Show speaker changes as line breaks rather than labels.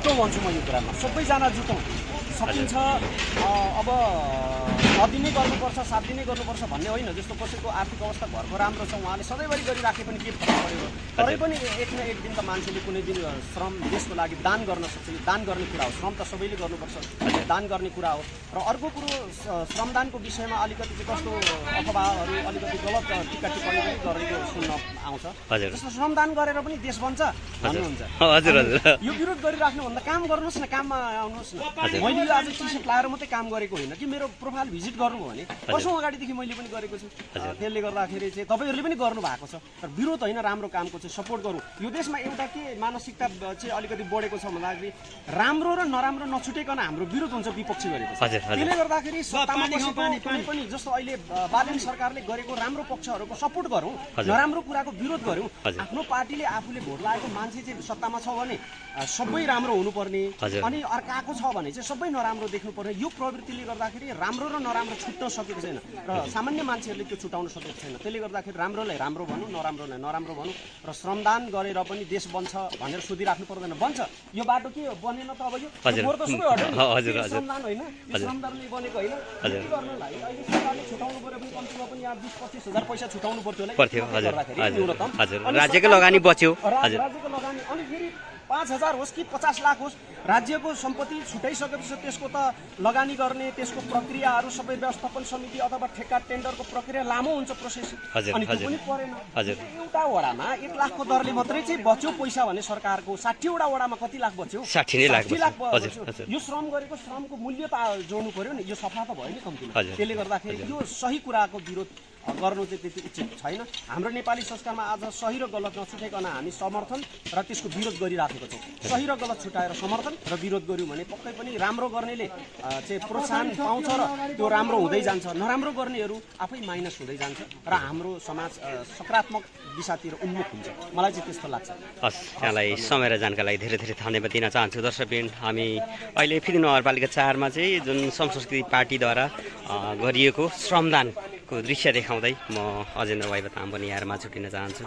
जुटौँ भन्छु म यो कुरामा, सबैजना जुटौँ। सकिन्छ अब 6 दिनै गर्नुपर्छ 7 दिनै गर्नुपर्छ भन्ने होइन। जस्तो कसैको आर्थिक अवस्था घरको राम्रो छ, उहाँले सधैँभरि गरिराखे पनि के फरक पऱ्यो। तरै पनि एक न एक दिन त मान्छेले कुनै दिन श्रम देशको लागि दान गर्न सक्छ। यो दान गर्ने कुरा हो, श्रम त सबैले गर्नुपर्छ, दान गर्ने कुरा हो। र अर्को कुरो श्रमदानको विषयमा अलिकति चाहिँ कस्तो अफवाहहरू अलिकति गलत टिका टिप्पणी पनि गरेको सुन्न आउँछ। जस्तो श्रमदान गरेर पनि देश बन्छ भन्नुहुन्छ। यो विरोध गरिराख्नुभन्दा काम गर्नुहोस् न, काममा आउनुहोस् न। मैले यो आज टी सर्ट लाएर मात्रै काम गरेको होइन कि मेरो प्रोफाइल भिजिट गर्नु भने वर्षौँ अगाडिदेखि मैले पनि गरेको छु। त्यसले गर्दाखेरि चाहिँ तपाईँहरूले पनि गर्नु भएको छ। तर विरोध होइन, राम्रो कामको चाहिँ सपोर्ट गरौँ। यो देशमा एउटा के मानसिकता चाहिँ अलिकति बढेको छ भन्दाखेरि राम्रो र नराम्रो नछुटेकन हाम्रो विरोध हुन्छ विपक्षी गरेको छ। त्यसले गर्दाखेरि सत्तामा बसेको कुनै पनि जस्तो अहिले बालेन सरकारले गरेको राम्रो पक्षहरूको सपोर्ट गरौँ, नराम्रो कुराको विरोध गरौँ। आफ्नो पार्टीले आफूले भोट लागेको मान्छे चाहिँ सत्तामा छ भने सबै राम्रो हुनुपर्ने, अनि अर्काको छ भने चाहिँ सबै नराम्रो देख्नुपर्ने। यो प्रवृत्तिले गर्दाखेरि राम्रो र नराम्रो छुट्न सकेको छैन र सामान्य मान्छेहरूले त्यो छुटाउन सकेको छैन। त्यसले गर्दाखेरि राम्रोलाई राम्रो भनौँ, नराम्रोलाई नराम्रो भनौँ। र श्रमदान गरेर पनि देश बन्छ भनेर सोधिराख्नु पर्दैन। बन्छ, यो बाटो के बनेन त अब यो फोहोर त सबै हट्यो नि। श्रमदान होइन, यो श्रमदानले बनेको होइन। के गर्नलाई अहिले सरकारले छुटाउनु पर्यो भने कम्तीमा पनि यहाँ 20-25 हजार पैसा छुटाउनु पर्थ्यो न्यूनतम।
राज्यको लगानी बच्यो,
राज्यको लगानी अनि फेरि 5,000 होस् कि 50 लाख होस्, राज्यको सम्पत्ति छुटाइसकेपछि त्यसको त लगानी गर्ने त्यसको प्रक्रियाहरू सबै व्यवस्थापन समिति अथवा ठेक्का टेन्डरको प्रक्रिया लामो हुन्छ प्रोसेस। अनि त्यो पनि परेन। एउटा वडामा 1 लाखको दरले मात्रै चाहिँ बच्यो पैसा भने सरकारको 60 वटा वडामा कति लाख बच्यो?
60 लाख।
यो श्रम गरेको श्रमको मूल्य त जोड्नु पर्यो नि, यो सफा त भयो नि कम्तीमा। त्यसले गर्दाखेरि यो सही कुराको विरोध गर्नु चाहिँ त्यति उचित छैन। हाम्रो नेपाली संस्कारमा आज सही र गलत नछुटाइकन हामी समर्थन र त्यसको विरोध गरिराखेको छौँ। सही र गलत छुटाएर समर्थन र विरोध गर्यौँ भने पक्कै पनि राम्रो गर्नेले चाहिँ प्रोत्साहन पाउँछ र त्यो राम्रो हुँदै जान्छ, नराम्रो गर्नेहरू आफै माइनस हुँदै जान्छ र हाम्रो समाज सकारात्मक दिशातिर उन्मुख हुन्छ। मलाई चाहिँ त्यस्तो लाग्छ।
हस्, यहाँलाई समय र जानका लागि धेरै धेरै धन्यवाद दिन चाहन्छु। दर्शकवृन्द, हामी अहिले फेरि नगरपालिका 4 मा चाहिँ जुन संस्कृति पार्टीद्वारा गरिएको श्रमदानको दृश्य देखाउँदै म अजेन्द्र वाइबा ताम पनि यहाँमा छुटिन चाहन्छु।